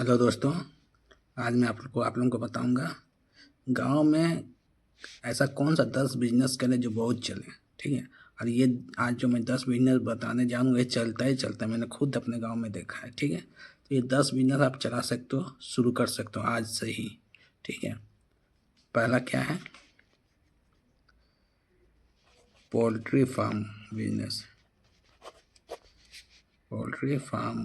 Hello दोस्तों, आज मैं आप लोगों को बताऊंगा गांव में ऐसा कौन सा 10 बिजनेस करें जो बहुत चले। ठीक है। और ये आज जो मैं 10 बिजनेस बताने जा रहा हूँ ये चलता ही चलता है, मैंने खुद अपने गांव में देखा है। ठीक है। तो ये 10 बिजनेस आप चला सकते हो, शुरू कर सकते हो आज से ही। ठीक है। पहला क्या है? Poultry farm business. Poultry farm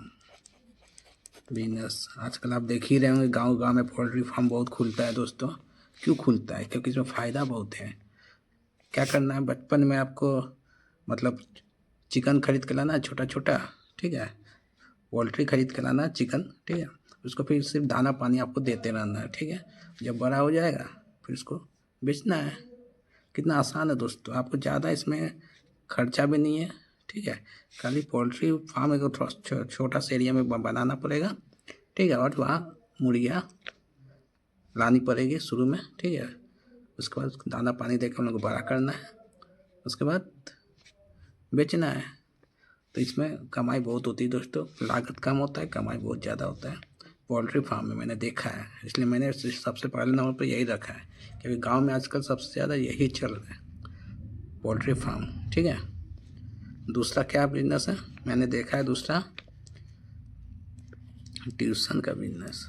business आजकल आप देख ही रहे होंगे, गांव गांव में पोल्ट्री फार्म बहुत खुलता है दोस्तों। क्यों खुलता है? क्योंकि इसमें फ़ायदा बहुत है। क्या करना है, बचपन में आपको मतलब चिकन खरीद के लाना है छोटा छोटा। ठीक है। पोल्ट्री खरीद के लाना है चिकन। ठीक है। उसको फिर सिर्फ दाना पानी आपको देते रहना है। ठीक है। जब बड़ा हो जाएगा फिर उसको बेचना है। कितना आसान है दोस्तों, आपको ज़्यादा इसमें खर्चा भी नहीं है। ठीक है। खाली पोल्ट्री फार्म एक थोड़ा छोटा सा एरिया में बनाना पड़ेगा। ठीक है। और वहाँ मुर्गियाँ लानी पड़ेगी शुरू में। ठीक है। उसके बाद उसको दाना पानी देकर उन लोग को बड़ा करना है। उसके बाद बेचना है। तो इसमें कमाई बहुत होती है दोस्तों, लागत कम होता है, कमाई बहुत ज़्यादा होता है। पोल्ट्री फार्म में मैंने देखा है, इसलिए मैंने सबसे पहले नंबर पर यही रखा है, क्योंकि गांव में आजकल सबसे ज़्यादा यही चल रहा है, पोल्ट्री फार्म। ठीक है। दूसरा क्या बिजनेस है मैंने देखा है? दूसरा ट्यूशन का बिजनेस।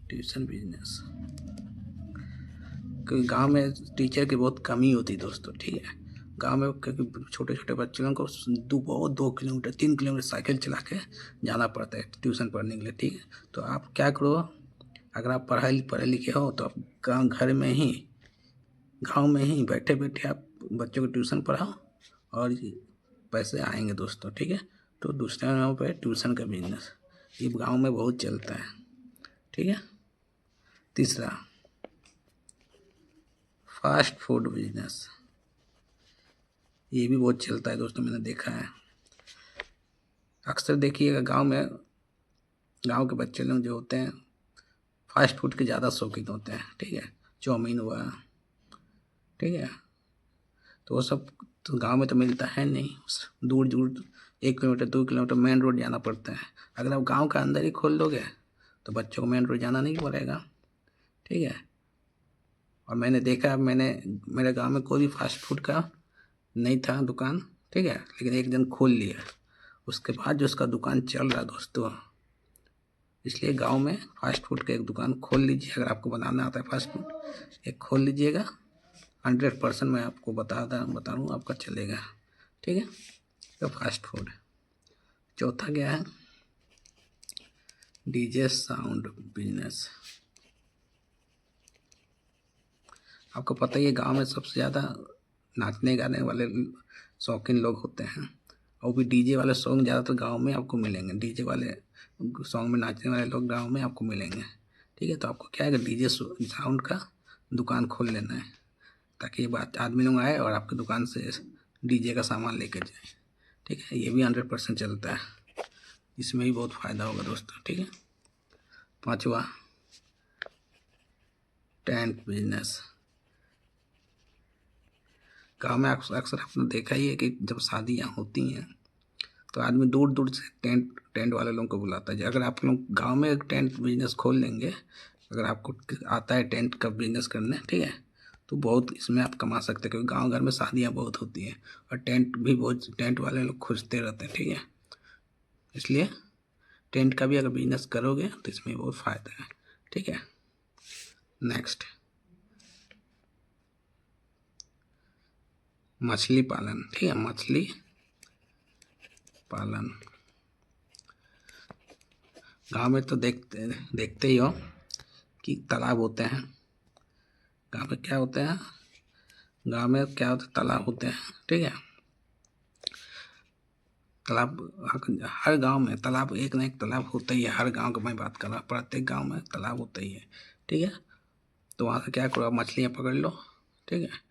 ट्यूशन बिजनेस, क्योंकि गांव में टीचर की बहुत कमी होती है दोस्तों। ठीक है। गांव में क्योंकि छोटे छोटे बच्चों को 2 किलोमीटर 3 किलोमीटर साइकिल चला के जाना पड़ता है ट्यूशन पढ़ने के लिए। ठीक है। तो आप क्या करो, अगर आप पढ़े लिखे हो तो आप गांव में ही बैठे बैठे आप बच्चों को ट्यूशन पढ़ाओ और पैसे आएंगे दोस्तों। ठीक है। तो दूसरे नंबर पर ट्यूशन का बिजनेस, ये गाँव में बहुत चलता है। ठीक है। तीसरा, फास्ट फूड बिजनेस। ये भी बहुत चलता है दोस्तों, मैंने देखा है। अक्सर देखिएगा गांव के बच्चे लोग जो होते हैं फास्ट फूड के ज़्यादा शौकीन होते हैं। ठीक है। चाउमीन हुआ। ठीक है। तो वो सब तो गांव में तो मिलता है नहीं, दूर दूर 1 किलोमीटर 2 किलोमीटर मेन रोड जाना पड़ता है। अगर आप गांव का अंदर ही खोल दोगे तो बच्चों को मेन रोड जाना नहीं पड़ेगा। ठीक है। और मैंने देखा, मेरे गांव में कोई भी फास्ट फूड का नहीं था दुकान। ठीक है। लेकिन एक जन खोल लिया, उसके बाद जो उसका दुकान चल रहा है दोस्तों। इसलिए गांव में फास्ट फूड का एक दुकान खोल लीजिए, अगर आपको बनाना आता है फास्ट फूड एक खोल लीजिएगा। 100% मैं आपको बता रहा हूँ आपका चलेगा। ठीक है। तो फास्ट फूड। चौथा क्या है? DJ sound business. आपको पता ही है गांव में सबसे ज़्यादा नाचने गाने वाले शौकीन लोग होते हैं, और भी डीजे वाले सॉन्ग ज़्यादातर गांव में आपको मिलेंगे। डीजे वाले सॉन्ग में नाचने वाले लोग गांव में आपको मिलेंगे। ठीक है। तो आपको क्या है, डीजे साउंड का दुकान खोल लेना है, ताकि ये बात आदमी लोग आए और आपकी दुकान से डीजे का सामान लेकर जाए। ठीक है। ये भी 100% चलता है, इसमें भी बहुत फ़ायदा होगा दोस्तों। ठीक है। पाँचवा, टेंट बिजनेस। गाँव में अक्सर आपने देखा ही है कि जब शादियाँ होती हैं तो आदमी दूर दूर से टेंट टेंट वाले लोगों को बुलाता है। अगर आप लोग गांव में एक टेंट बिजनेस खोल लेंगे, अगर आपको आता है टेंट का बिजनेस करने, ठीक है, तो बहुत इसमें आप कमा सकते हैं, क्योंकि गांव घर में शादियां बहुत होती हैं और टेंट वाले लोग खोजते रहते हैं। ठीक है। इसलिए टेंट का भी अगर बिजनेस करोगे तो इसमें बहुत फ़ायदा है। ठीक है। नेक्स्ट, मछली पालन। ठीक है। मछली पालन गांव में तो देखते ही हो कि तालाब होते हैं। गांव में क्या होते हैं? गांव में क्या होता है, तालाब होते हैं। ठीक है। तालाब हर गांव में तालाब, एक ना एक तालाब होता ही है। हर गांव का मैं बात कर रहा हूँ, प्रत्येक गांव में तालाब होता ही है। ठीक है। तो वहाँ से क्या करो, आप मछलियाँ पकड़ लो। ठीक है।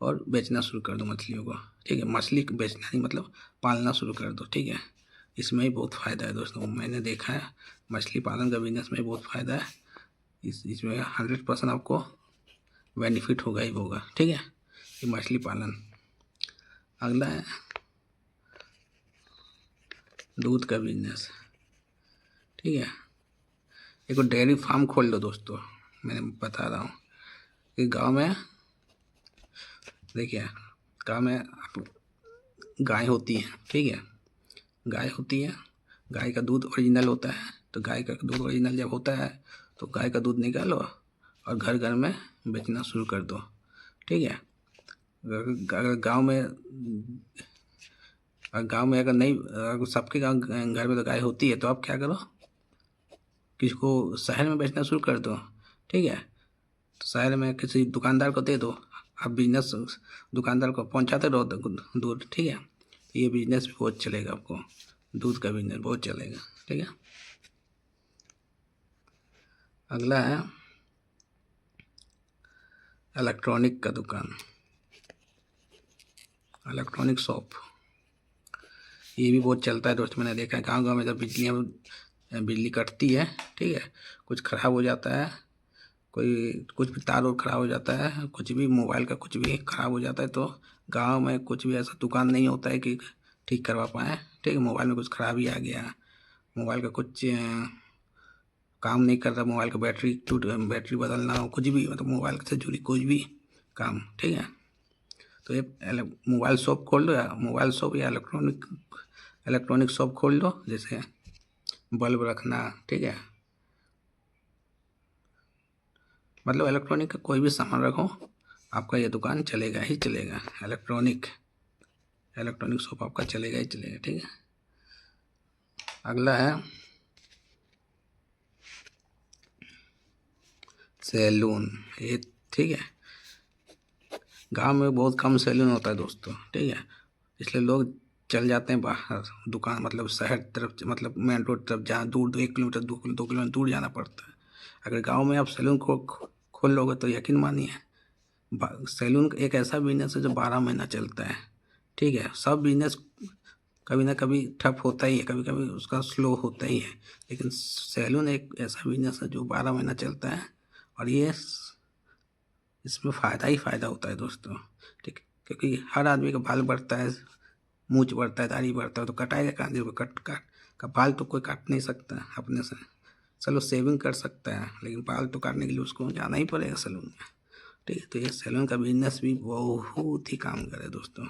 और बेचना शुरू कर दो मछलियों को। ठीक है। मछली बेचना नहीं मतलब पालना शुरू कर दो। ठीक है। इसमें ही बहुत फ़ायदा है दोस्तों, मैंने देखा है मछली पालन का बिजनेस में बहुत फ़ायदा है। इसमें 100% आपको बेनिफिट होगा ही होगा। ठीक है। ये मछली पालन। अगला है दूध का बिजनेस। ठीक है। एक डेयरी फार्म खोल लो दोस्तों, मैं बता रहा हूँ कि गांव में देखिए, गांव में गाय होती है, ठीक है, गाय होती है, गाय का दूध ओरिजिनल होता है। तो गाय का दूध ओरिजिनल जब होता है तो गाय का दूध निकालो और घर घर में बेचना शुरू कर दो, ठीक है। अगर गांव में अगर नहीं, अगर सबके गाँव घर में तो गाय होती है तो आप क्या करो, किसको शहर में बेचना शुरू कर दो, ठीक है। तो शहर में किसी दुकानदार को दे दो, आप बिजनेस दुकानदार को पहुंचाते रहो दूध, ठीक है। ये बिजनेस भी बहुत चलेगा, आपको दूध का बिजनेस बहुत चलेगा, ठीक है। अगला है इलेक्ट्रॉनिक का दुकान, इलेक्ट्रॉनिक शॉप, ये भी बहुत चलता है दोस्त। मैंने देखा है गाँव गाँव में जब बिजली कटती है, ठीक है, कुछ ख़राब हो जाता है, कोई कुछ भी तार और ख़राब हो जाता है, कुछ भी मोबाइल का कुछ भी ख़राब हो जाता है, तो गांव में कुछ भी ऐसा दुकान नहीं होता है कि ठीक करवा पाएँ, ठीक है। मोबाइल में कुछ ख़राबी आ गया, मोबाइल का कुछ काम नहीं कर रहा, मोबाइल का बैटरी बदलना हो, कुछ भी मतलब मोबाइल से जुड़ी कुछ भी काम, ठीक है। तो ये मोबाइल शॉप खोल दो, या मोबाइल शॉप या इलेक्ट्रॉनिक शॉप खोल दो, जैसे बल्ब रखना, ठीक है, मतलब इलेक्ट्रॉनिक का कोई भी सामान रखो, आपका ये दुकान चलेगा ही चलेगा। इलेक्ट्रॉनिक शॉप आपका चलेगा ही चलेगा, ठीक है। अगला है सैलून, ये ठीक है। गांव में बहुत कम सैलून होता है दोस्तों, ठीक है, इसलिए लोग चल जाते हैं बाहर दुकान, मतलब शहर तरफ, मतलब मेन रोड तरफ, जहाँ दूर 1 किलोमीटर 2 किलोमीटर दूर जाना पड़ता है। अगर गांव में आप सैलून खोल लोगे तो यकीन मानिए, सैलून एक ऐसा बिजनेस है जो 12 महीना चलता है, ठीक है। सब बिजनेस कभी ना कभी ठप होता ही है, कभी कभी उसका स्लो होता ही है, लेकिन सैलून एक ऐसा बिजनेस है जो 12 महीना चलता है, और ये इसमें फ़ायदा ही फ़ायदा होता है दोस्तों, ठीक है। क्योंकि हर आदमी का बाल बढ़ता है, मूंछ बढ़ता है, दाढ़ी बढ़ता है, तो कटाएगा कहाँ, देखो कट का बाल तो कोई काट नहीं सकता अपने से, चलो सेविंग कर सकता है, लेकिन बाल तो काटने के लिए उसको जाना ही पड़ेगा सैलून में, ठीक है। तो ये सैलून का बिजनेस भी बहुत ही काम करे दोस्तों।